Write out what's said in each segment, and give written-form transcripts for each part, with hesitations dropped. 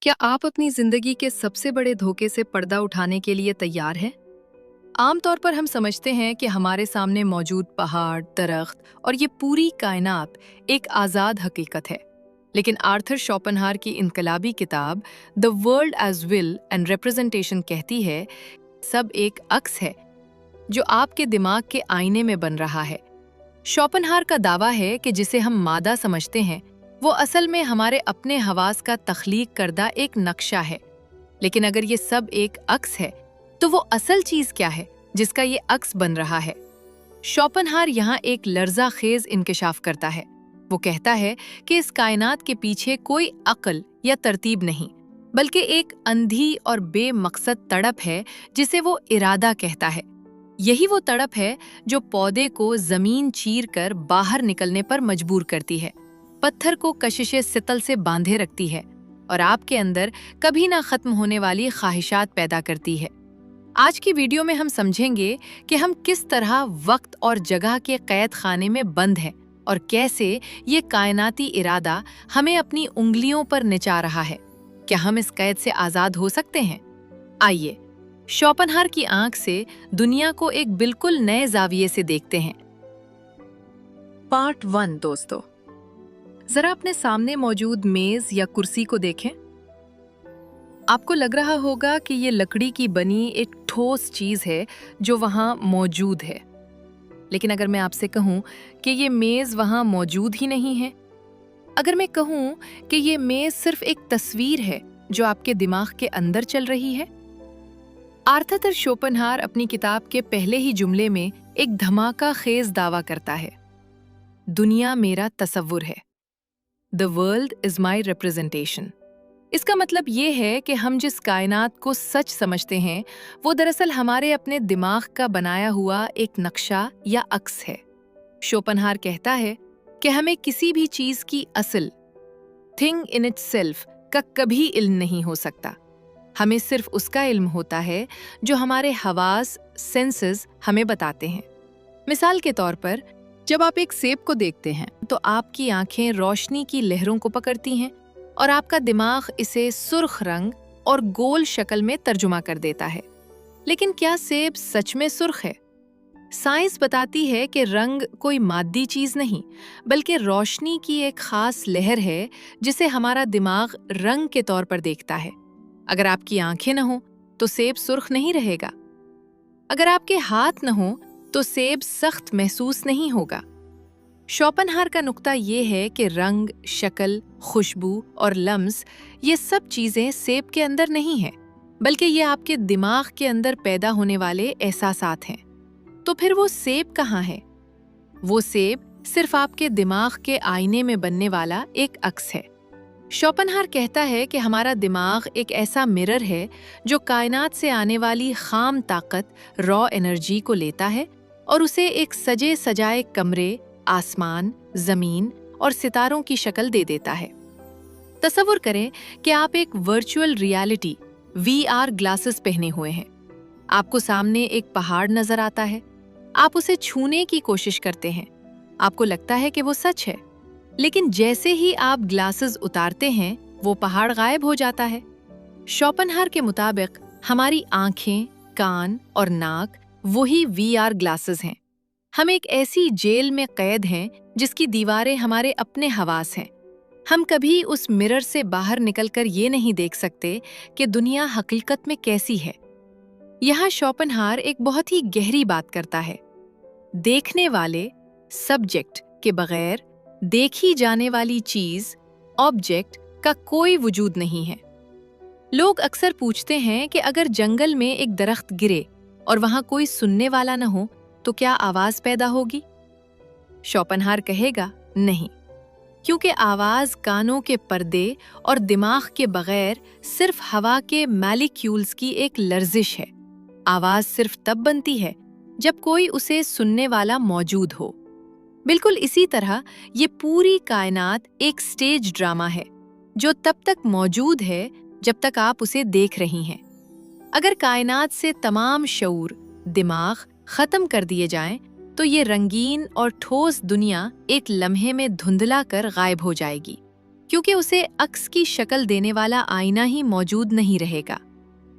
क्या आप अपनी जिंदगी के सबसे बड़े धोखे से पर्दा उठाने के लिए तैयार हैं? आमतौर पर हम समझते हैं कि हमारे सामने मौजूद पहाड़, दरख्त और ये पूरी कायनात एक आज़ाद हकीकत है। लेकिन आर्थर शोपेनहावर की इनकलाबी किताब the world as will and representation कहती है, सब एक अक्स है जो आपके दिमाग के आईने में बन रहा है। शोपेनहावर का दावा है कि जिसे हम मादा समझते हैं, वो असल में हमारे अपने हवास का तख्लीक करदा एक नक्शा है। लेकिन अगर ये सब एक अक्स है, तो वो असल चीज क्या है जिसका ये अक्स बन रहा है? शोपेनहावर यहाँ एक लर्जा खेज इंकशाफ करता है। वो कहता है कि इस कायनात के पीछे कोई अक्ल या तरतीब नहीं, बल्कि एक अंधी और बेमकसद तड़प है जिसे वो इरादा कहता है। यही वो तड़प है जो पौधे को जमीन चीर कर बाहर निकलने पर मजबूर करती है, पत्थर को कशिशे सितल से बांधे रखती है और आपके अंदर कभी ना खत्म होने वाली ख्वाहिशात पैदा करती है। आज की वीडियो में हम समझेंगे कि हम किस तरह वक्त और जगह के कैद खाने में बंद हैं और कैसे ये कायनाती इरादा हमें अपनी उंगलियों पर नचा रहा है। क्या हम इस कैद से आजाद हो सकते हैं? आइए शोपेनहावर की आंख से दुनिया को एक बिल्कुल नए जाविये से देखते हैं। पार्ट 1 दोस्तों, जरा अपने सामने मौजूद मेज या कुर्सी को देखें। आपको लग रहा होगा कि ये लकड़ी की बनी एक ठोस चीज है जो वहां मौजूद है। लेकिन अगर मैं आपसे कहूं कि ये मेज वहां मौजूद ही नहीं है, अगर मैं कहूं कि ये मेज सिर्फ एक तस्वीर है जो आपके दिमाग के अंदर चल रही है। आर्थर शोपेनहावर अपनी किताब के पहले ही जुमले में एक धमाका खेज दावा करता है, दुनिया मेरा तसव्वुर है। The world is my representation। इसका मतलब ये है कि हम जिस कायनात को सच समझते हैं, वो दरअसल हमारे अपने दिमाग का बनाया हुआ एक नक्शा या अक्स है। शोपेनहावर कहता है कि हमें किसी भी चीज की असल थिंग इन इटसेल्फ का कभी इल्म नहीं हो सकता। हमें सिर्फ उसका इल्म होता है जो हमारे हवास, सेंसेस हमें बताते हैं। मिसाल के तौर पर, जब आप एक सेब को देखते हैं तो आपकी आंखें रोशनी की लहरों को पकड़ती हैं और आपका दिमाग इसे सुर्ख रंग और गोल शक्ल में तर्जुमा कर देता है। लेकिन क्या सेब सच में सुर्ख है? साइंस बताती है कि रंग कोई मादी चीज नहीं, बल्कि रोशनी की एक खास लहर है जिसे हमारा दिमाग रंग के तौर पर देखता है। अगर आपकी आंखें न हो तो सेब सुर्ख नहीं रहेगा। अगर आपके हाथ न हो तो सेब सख्त महसूस नहीं होगा। शोपेनहावर का नुक्ता ये है कि रंग, शक्ल, खुशबू और लम्स, ये सब चीजें सेब के अंदर नहीं हैं, बल्कि ये आपके दिमाग के अंदर पैदा होने वाले एहसासात हैं। तो फिर वो सेब कहाँ है? वो सेब सिर्फ आपके दिमाग के आईने में बनने वाला एक अक्स है। शोपेनहावर कहता है कि हमारा दिमाग एक ऐसा मिरर है जो कायनात से आने वाली खाम ताकत, रॉ एनर्जी को लेता है और उसे एक सजे सजाए कमरे, आसमान, जमीन और सितारों की शक्ल दे देता है। तसव्वुर करें कि आप एक वर्चुअल रियलिटी VR ग्लासेस पहने हुए हैं। आपको सामने एक पहाड़ नजर आता है। आप उसे छूने की कोशिश करते हैं। आपको लगता है कि वो सच है, लेकिन जैसे ही आप ग्लासेस उतारते हैं, वो पहाड़ गायब हो जाता है। शोपेनहावर के मुताबिक हमारी आंखें, कान और नाक वही VR ग्लासेस हैं। हम एक ऐसी जेल में कैद हैं जिसकी दीवारें हमारे अपने हवास हैं। हम कभी उस मिरर से बाहर निकलकर ये नहीं देख सकते कि दुनिया हकीकत में कैसी है। यहाँ शोपेनहावर एक बहुत ही गहरी बात करता है। देखने वाले, सब्जेक्ट के बगैर देखी जाने वाली चीज, ऑब्जेक्ट का कोई वजूद नहीं है। लोग अक्सर पूछते हैं कि अगर जंगल में एक दरख्त गिरे और वहां कोई सुनने वाला न हो तो क्या आवाज पैदा होगी? शोपेनहावर कहेगा नहीं, क्योंकि आवाज कानों के पर्दे और दिमाग के बगैर सिर्फ हवा के मॉलिक्यूल्स की एक लर्जिश है। आवाज सिर्फ तब बनती है जब कोई उसे सुनने वाला मौजूद हो। बिल्कुल इसी तरह ये पूरी कायनात एक स्टेज ड्रामा है जो तब तक मौजूद है जब तक आप उसे देख रही हैं। अगर कायनात से तमाम शऊर, दिमाग खत्म कर दिए जाएं, तो ये रंगीन और ठोस दुनिया एक लम्हे में धुंधला कर गायब हो जाएगी। क्योंकि उसे अक्स की शक्ल देने वाला आईना ही मौजूद नहीं रहेगा।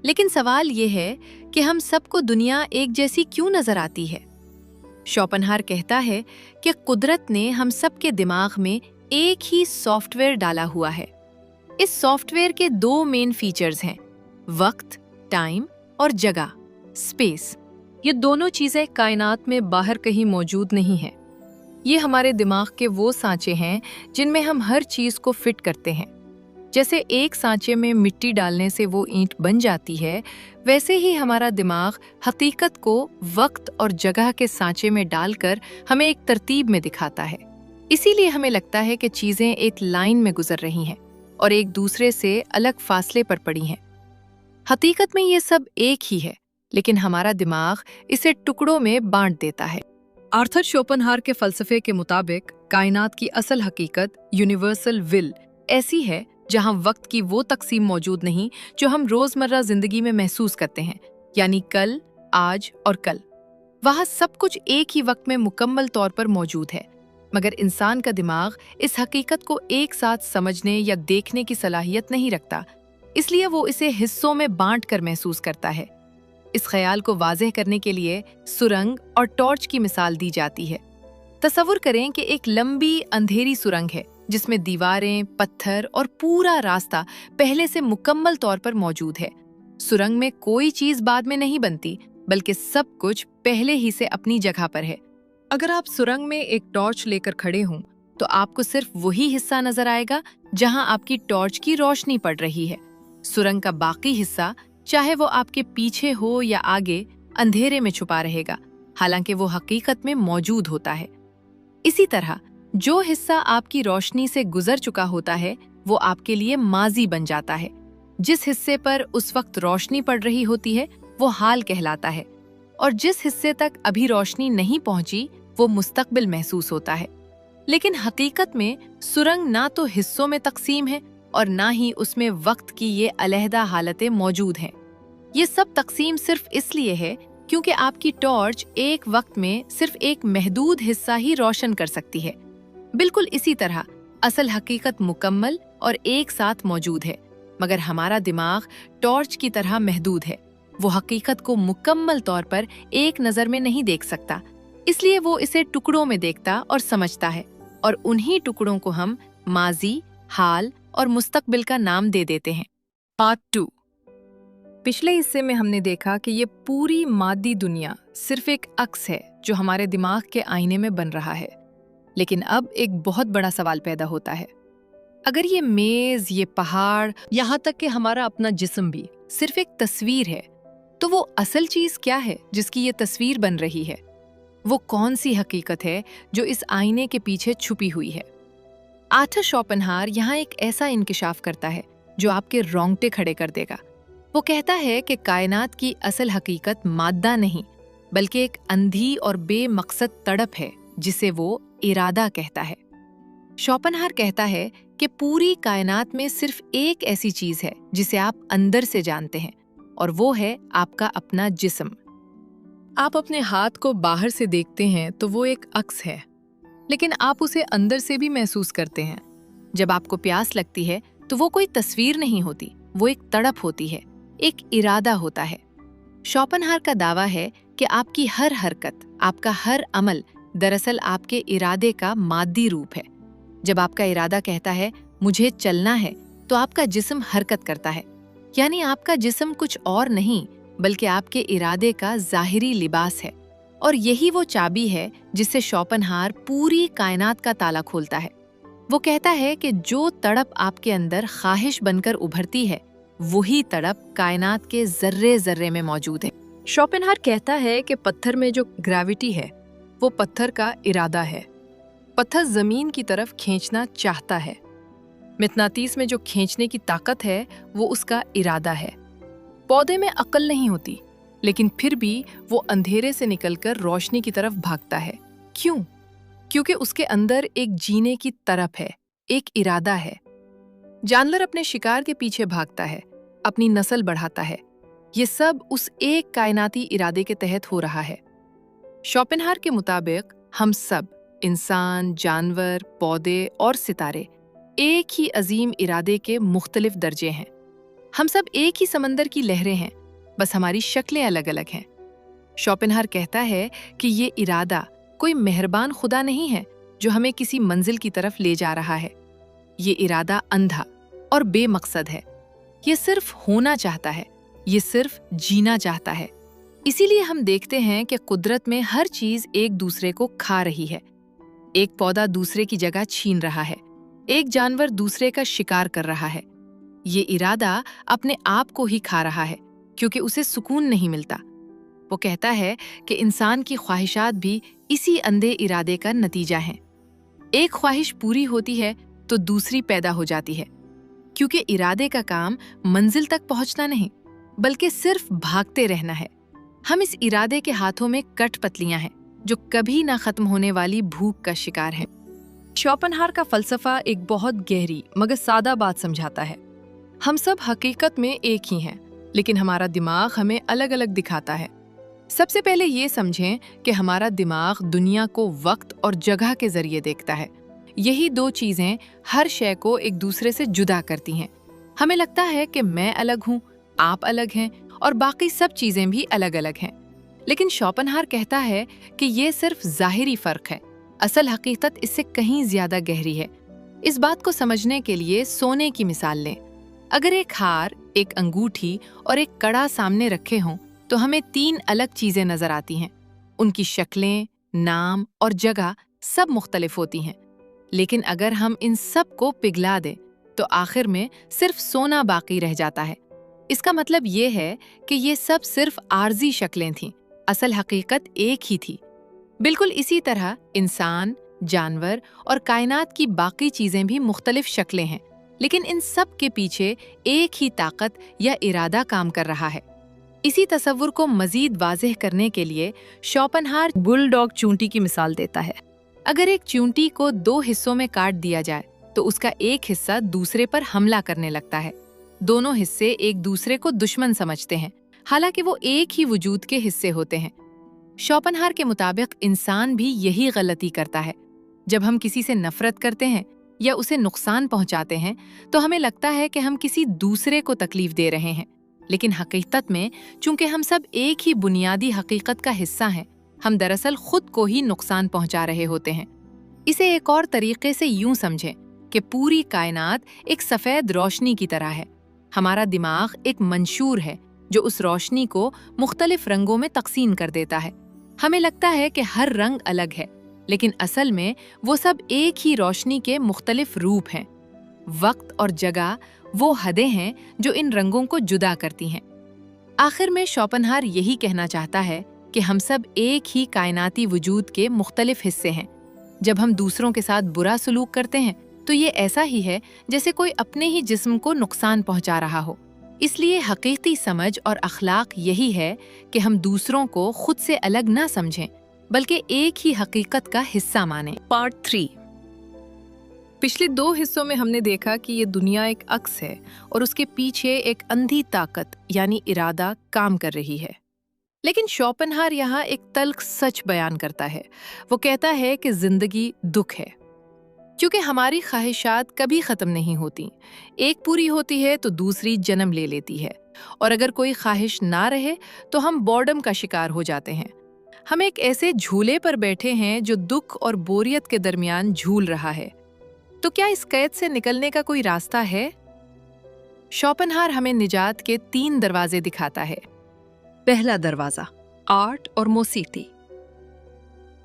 लेकिन सवाल ये है कि हम सबको दुनिया एक जैसी क्यों नजर आती है? शोपेनहावर कहता है कि कुदरत ने हम सबके दिमाग में एक ही सॉफ्टवेयर डाला हुआ है। इस सॉफ्टवेयर के दो मेन फीचर्स हैं, वक्त, टाइम, और जगह, स्पेस। ये दोनों चीजें कायनात में बाहर कहीं मौजूद नहीं हैं। ये हमारे दिमाग के वो सांचे हैं जिनमें हम हर चीज को फिट करते हैं। जैसे एक सांचे में मिट्टी डालने से वो ईंट बन जाती है, वैसे ही हमारा दिमाग हकीकत को वक्त और जगह के सांचे में डालकर हमें एक तरतीब में दिखाता है। इसीलिए हमें लगता है कि चीजें एक लाइन में गुजर रही हैं और एक दूसरे से अलग फासले पर पड़ी हैं। हकीकत में ये सब एक ही है, लेकिन हमारा दिमाग इसे टुकड़ों में बांट देता है। आर्थर शोपेनहावर के फलसफे के मुताबिक कायनात की असल हकीकत, यूनिवर्सल विल, ऐसी है जहां वक्त की वो तकसीम मौजूद नहीं जो हम रोजमर्रा जिंदगी में महसूस करते हैं, यानी कल, आज और कल। वहां सब कुछ एक ही वक्त में मुकम्मल तौर पर मौजूद है, मगर इंसान का दिमाग इस हकीकत को एक साथ समझने या देखने की सलाहियत नहीं रखता, इसलिए वो इसे हिस्सों में बांट कर महसूस करता है। इस ख्याल को वाज़ेह करने के लिए सुरंग और टॉर्च की मिसाल दी जाती है। तसव्वुर करें कि एक लंबी अंधेरी सुरंग है जिसमें दीवारें, पत्थर और पूरा रास्ता पहले से मुकम्मल तौर पर मौजूद है। सुरंग में कोई चीज बाद में नहीं बनती, बल्कि सब कुछ पहले ही से अपनी जगह पर है। अगर आप सुरंग में एक टॉर्च लेकर खड़े हों, तो आपको सिर्फ वही हिस्सा नजर आएगा जहां आपकी टॉर्च की रोशनी पड़ रही है। सुरंग का बाकी हिस्सा, चाहे वो आपके पीछे हो या आगे, अंधेरे में छुपा रहेगा, हालांकि वो हकीकत में मौजूद होता है। इसी तरह जो हिस्सा आपकी रोशनी से गुजर चुका होता है, वो आपके लिए माजी बन जाता है। जिस हिस्से पर उस वक्त रोशनी पड़ रही होती है, वो हाल कहलाता है, और जिस हिस्से तक अभी रोशनी नहीं पहुंची, वो मुस्तकबिल महसूस होता है। लेकिन हकीकत में सुरंग ना तो हिस्सों में तकसीम है और ना ही उसमें वक्त की ये अलहदा हालतें मौजूद हैं। ये सब तकसीम सिर्फ इसलिए है क्योंकि आपकी टॉर्च एक वक्त में सिर्फ एक महदूद हिस्सा ही रोशन कर सकती है। बिल्कुल इसी तरह असल हकीकत मुकम्मल और एक साथ मौजूद है, मगर हमारा दिमाग टॉर्च की तरह महदूद है। वो हकीकत को मुकम्मल तौर पर एक नज़र में नहीं देख सकता, इसलिए वो इसे टुकड़ों में देखता और समझता है, और उन्हीं टुकड़ों को हम माजी, हाल और मुस्तकबिल का नाम दे देते हैं। पार्ट 2। पिछले हिस्से में हमने देखा कि ये पूरी मादी दुनिया सिर्फ एक अक्स है जो हमारे दिमाग के आईने में बन रहा है। लेकिन अब एक बहुत बड़ा सवाल पैदा होता है, अगर ये मेज, ये पहाड़, यहाँ तक कि हमारा अपना जिस्म भी सिर्फ एक तस्वीर है, तो वो असल चीज क्या है जिसकी ये तस्वीर बन रही है? वो कौन सी हकीकत है जो इस आईने के पीछे छुपी हुई है? आर्थर शोपेनहावर यहाँ एक ऐसा इंकिशाफ करता है जो आपके रोंगटे खड़े कर देगा। वो कहता है कि कायनात की असल हकीकत मादा नहीं, बल्कि एक अंधी और बेमकसद तड़प है जिसे वो इरादा कहता है। शोपेनहावर कहता है कि पूरी कायनात में सिर्फ एक ऐसी चीज है जिसे आप अंदर से जानते हैं, और वो है आपका अपना जिस्म। आप अपने हाथ को बाहर से देखते हैं तो वो एक अक्स है, लेकिन आप उसे अंदर से भी महसूस करते हैं। जब आपको प्यास लगती है तो वो कोई तस्वीर नहीं होती, वो एक तड़प होती है, एक इरादा होता है। शोपेनहावर का दावा है कि आपकी हर हरकत, आपका हर अमल दरअसल आपके इरादे का मादी रूप है। जब आपका इरादा कहता है मुझे चलना है, तो आपका जिस्म हरकत करता है, यानी आपका जिस्म कुछ और नहीं बल्कि आपके इरादे का ज़ाहिरी लिबास है। और यही वो चाबी है जिससे शोपेनहावर पूरी कायनात का ताला खोलता है। वो कहता है कि जो तड़प आपके अंदर ख्वाहिश बनकर उभरती है, वही तड़प कायनात के जर्रे जर्रे में मौजूद है। शोपेनहावर कहता है कि पत्थर में जो ग्रेविटी है वो पत्थर का इरादा है। पत्थर जमीन की तरफ खींचना चाहता है। मिकनातीस में जो खींचने की ताकत है वो उसका इरादा है। पौधे में अक्ल नहीं होती, लेकिन फिर भी वो अंधेरे से निकलकर रोशनी की तरफ भागता है। क्यों? क्योंकि उसके अंदर एक जीने की तरफ है, एक इरादा है। जानवर अपने शिकार के पीछे भागता है, अपनी नस्ल बढ़ाता है। ये सब उस एक कायनाती इरादे के तहत हो रहा है। शोपेनहावर के मुताबिक हम सब, इंसान, जानवर, पौधे और सितारे, एक ही अजीम इरादे के मुख्तलिफ दर्जे हैं। हम सब एक ही समंदर की लहरें हैं, बस हमारी शक्लें अलग अलग हैं। शोपेनहार कहता है कि ये इरादा कोई मेहरबान खुदा नहीं है जो हमें किसी मंजिल की तरफ ले जा रहा है। ये इरादा अंधा और बेमकसद है। ये सिर्फ होना चाहता है, ये सिर्फ जीना चाहता है। इसीलिए हम देखते हैं कि कुदरत में हर चीज एक दूसरे को खा रही है। एक पौधा दूसरे की जगह छीन रहा है, एक जानवर दूसरे का शिकार कर रहा है। ये इरादा अपने आप को ही खा रहा है क्योंकि उसे सुकून नहीं मिलता। वो कहता है कि इंसान की ख्वाहिशात भी इसी अंधे इरादे का नतीजा हैं। एक ख्वाहिश पूरी होती है तो दूसरी पैदा हो जाती है, क्योंकि इरादे का काम मंजिल तक पहुंचना नहीं बल्कि सिर्फ भागते रहना है। हम इस इरादे के हाथों में कठपुतलियां हैं जो कभी ना खत्म होने वाली भूख का शिकार हैं। शोपेनहावर का फलसफा एक बहुत गहरी मगर सादा बात समझाता है। हम सब हकीकत में एक ही हैं, लेकिन हमारा दिमाग हमें अलग अलग दिखाता है। सबसे पहले ये समझें कि हमारा दिमाग दुनिया को वक्त और जगह के जरिए देखता है। यही दो चीजें हर शय को एक दूसरे से जुदा करती हैं। हमें लगता है कि मैं अलग हूँ, आप अलग हैं और बाकी सब चीजें भी अलग अलग हैं। लेकिन शोपेनहावर कहता है कि ये सिर्फ ज़ाहिरी फर्क है, असल हकीकत इससे कहीं ज्यादा गहरी है। इस बात को समझने के लिए सोने की मिसाल लें। अगर एक हार, एक अंगूठी और एक कड़ा सामने रखे हों तो हमें तीन अलग चीजें नजर आती हैं। उनकी शक्लें, नाम और जगह सब मुख्तलिफ होती हैं। लेकिन अगर हम इन सब को पिघला दें तो आखिर में सिर्फ सोना बाकी रह जाता है। इसका मतलब ये है कि ये सब सिर्फ आर्जी शक्लें थीं, असल हकीकत एक ही थी। बिल्कुल इसी तरह इंसान, जानवर और कायनात की बाकी चीजें भी मुख्तलिफ शक्लें हैं, लेकिन इन सब के पीछे एक ही ताकत या इरादा काम कर रहा है। इसी तसव्वुर को मजीद वाज़ेह करने के लिए शोपेनहावर बुलडॉग चूंटी की मिसाल देता है। अगर एक चूंटी को दो हिस्सों में काट दिया जाए तो उसका एक हिस्सा दूसरे पर हमला करने लगता है। दोनों हिस्से एक दूसरे को दुश्मन समझते हैं, हालांकि वो एक ही वजूद के हिस्से होते हैं। शोपेनहावर के मुताबिक इंसान भी यही गलती करता है। जब हम किसी से नफरत करते हैं या उसे नुकसान पहुंचाते हैं तो हमें लगता है कि हम किसी दूसरे को तकलीफ दे रहे हैं, लेकिन हकीकत में चूंकि हम सब एक ही बुनियादी हकीकत का हिस्सा हैं, हम दरअसल खुद को ही नुकसान पहुंचा रहे होते हैं। इसे एक और तरीके से यूं समझें कि पूरी कायनात एक सफेद रोशनी की तरह है। हमारा दिमाग एक मंशूर है जो उस रोशनी को मुख्तलिफ रंगों में तकसीम कर देता है। हमें लगता है कि हर रंग अलग है, लेकिन असल में वो सब एक ही रोशनी के मुख्तलिफ रूप हैं। वक्त और जगह वो हदें हैं जो इन रंगों को जुदा करती हैं। आखिर में शोपेनहावर यही कहना चाहता है कि हम सब एक ही कायनाती वजूद के मुख्तलिफ हिस्से हैं। जब हम दूसरों के साथ बुरा सलूक करते हैं तो ये ऐसा ही है जैसे कोई अपने ही जिस्म को नुकसान पहुंचा रहा हो। इसलिए हकीकी समझ और अखलाक यही है कि हम दूसरों को खुद से अलग ना समझें बल्कि एक ही हकीकत का हिस्सा मानें। पार्ट 3। पिछले 2 हिस्सों में हमने देखा कि ये दुनिया एक अक्स है और उसके पीछे एक अंधी ताकत यानी इरादा काम कर रही है। लेकिन शोपेनहावर यहाँ एक तल्ख सच बयान करता है। वो कहता है कि जिंदगी दुख है, क्योंकि हमारी ख्वाहिशात कभी ख़त्म नहीं होती। एक पूरी होती है तो दूसरी जन्म ले लेती है, और अगर कोई ख्वाहिश ना रहे तो हम बॉर्डम का शिकार हो जाते हैं। हम एक ऐसे झूले पर बैठे हैं जो दुख और बोरियत के दरमियान झूल रहा है। तो क्या इस कैद से निकलने का कोई रास्ता है? शोपेनहावर हमें निजात के 3 दरवाजे दिखाता है। पहला दरवाजा, आर्ट और मौसीकी।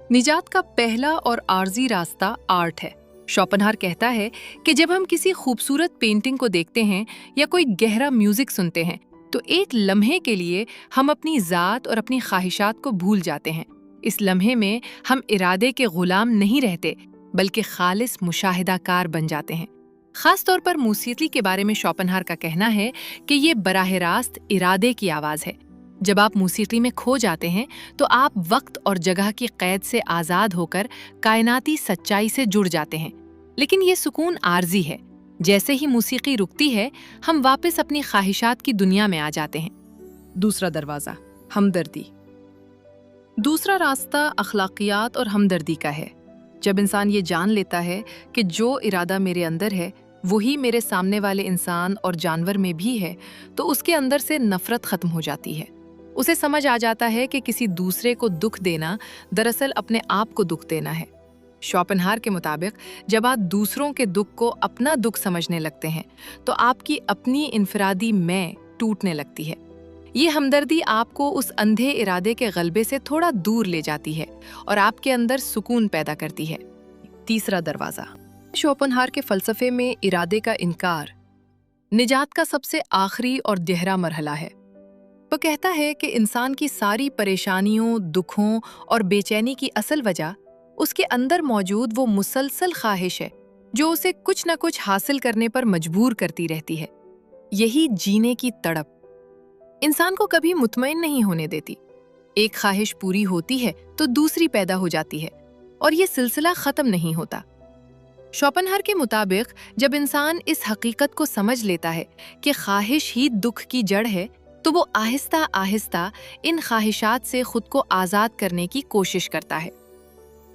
निजात का पहला और आर्जी रास्ता आर्ट है। शोपेनहावर कहता है कि जब हम किसी खूबसूरत पेंटिंग को देखते हैं या कोई गहरा म्यूजिक सुनते हैं तो एक लम्हे के लिए हम अपनी ज़ात और अपनी ख्वाहिशात को भूल जाते हैं। इस लम्हे में हम इरादे के गुलाम नहीं रहते बल्कि खालिस मुशाहिदाकार बन जाते हैं। खास तौर पर मौसीकी के बारे में शोपेनहावर का कहना है कि ये बराह रास्त इरादे की आवाज़ है। जब आप मौसीकी में खो जाते हैं तो आप वक्त और जगह की कैद से आज़ाद होकर कायनाती सच्चाई से जुड़ जाते हैं। लेकिन ये सुकून आर्जी है। जैसे ही मौसीकी रुकती है हम वापस अपनी ख्वाहिशात की दुनिया में आ जाते हैं। दूसरा दरवाज़ा, हमदर्दी। दूसरा रास्ता अखलाकियात और हमदर्दी का है। जब इंसान ये जान लेता है कि जो इरादा मेरे अंदर है वही मेरे सामने वाले इंसान और जानवर में भी है, तो उसके अंदर से नफरत खत्म हो जाती है। उसे समझ आ जाता है कि किसी दूसरे को दुख देना दरअसल अपने आप को दुख देना है। शोपेनहावर के मुताबिक जब आप दूसरों के दुख को अपना दुख समझने लगते हैं तो आपकी अपनी इनफरादी मैं टूटने लगती है। ये हमदर्दी आपको उस अंधे इरादे के गलबे से थोड़ा दूर ले जाती है और आपके अंदर सुकून पैदा करती है। तीसरा दरवाजा। शोपेनहावर के फलसफे में इरादे का इनकार निजात का सबसे आखिरी और गहरा मरहला है। वो कहता है कि इंसान की सारी परेशानियों, दुखों और बेचैनी की असल वजह उसके अंदर मौजूद वो मुसलसल ख्वाहिश है जो उसे कुछ न कुछ हासिल करने पर मजबूर करती रहती है। यही जीने की तड़प इंसान को कभी मुतमईन नहीं होने देती। एक ख्वाहिश पूरी होती है तो दूसरी पैदा हो जाती है और ये सिलसिला खत्म नहीं होता। शोपेनहावर के मुताबिक जब इंसान इस हकीकत को समझ लेता है कि ख्वाहिश ही दुख की जड़ है, तो वो आहिस्ता आहिस्ता इन ख्वाहिशात से खुद को आज़ाद करने की कोशिश करता है।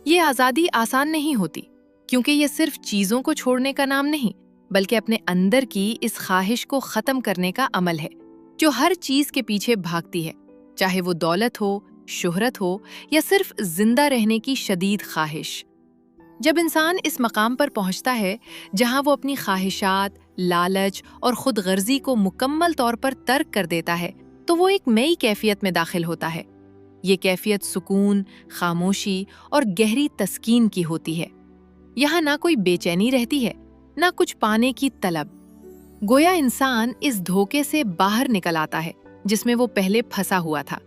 ये आज़ादी आसान नहीं होती, क्योंकि ये सिर्फ चीज़ों को छोड़ने का नाम नहीं, बल्कि अपने अंदर की इस ख्वाहिश को ख़त्म करने का अमल है जो हर चीज़ के पीछे भागती है, चाहे वो दौलत हो, शोहरत हो या सिर्फ जिंदा रहने की शदीद ख्वाहिश। जब इंसान इस मकाम पर पहुंचता है जहां वो अपनी ख्वाहिशात, लालच और खुद गर्जी को मुकम्मल तौर पर तर्क कर देता है, तो वो एक नई कैफियत में दाखिल होता है। ये कैफियत सुकून, खामोशी और गहरी तस्कीन की होती है। यहाँ ना कोई बेचैनी रहती है, ना कुछ पाने की तलब। गोया इंसान इस धोखे से बाहर निकल आता है जिसमें वो पहले फंसा हुआ था।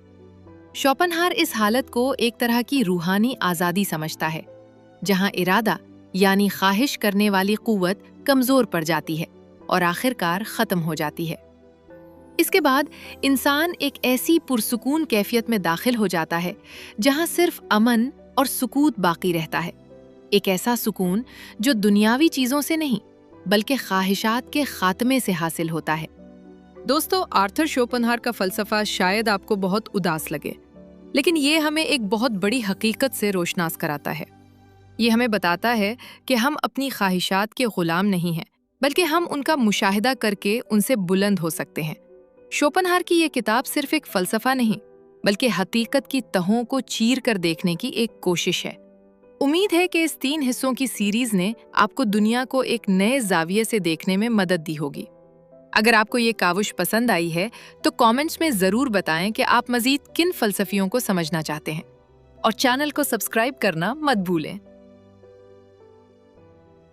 शोपेनहावर इस हालत को एक तरह की रूहानी आज़ादी समझता है, जहां इरादा यानी ख्वाहिश करने वाली कुव्वत कमजोर पड़ जाती है और आखिरकार खत्म हो जाती है। इसके बाद इंसान एक ऐसी पुरसुकून कैफियत में दाखिल हो जाता है जहां सिर्फ अमन और सुकूत बाकी रहता है। एक ऐसा सुकून जो दुनियावी चीजों से नहीं बल्कि ख्वाहिशात के खात्मे से हासिल होता है। दोस्तों, आर्थर शोपेनहावर का फलसफा शायद आपको बहुत उदास लगे, लेकिन ये हमें एक बहुत बड़ी हकीकत से रोशनास कराता है। ये हमें बताता है कि हम अपनी ख्वाहिशात के गुलाम नहीं हैं, बल्कि हम उनका मुशाहिदा करके उनसे बुलंद हो सकते हैं। शोपेनहावर की ये किताब सिर्फ एक फलसफा नहीं, बल्कि हकीकत की तहों को चीर कर देखने की एक कोशिश है। उम्मीद है कि इस 3 हिस्सों की सीरीज ने आपको दुनिया को एक नए जाविये से देखने में मदद दी होगी। अगर आपको ये काविश पसंद आई है तो कमेंट्स में ज़रूर बताएं कि आप मज़ीद किन फ़लसफ़ियों को समझना चाहते हैं, और चैनल को सब्सक्राइब करना मत भूलें।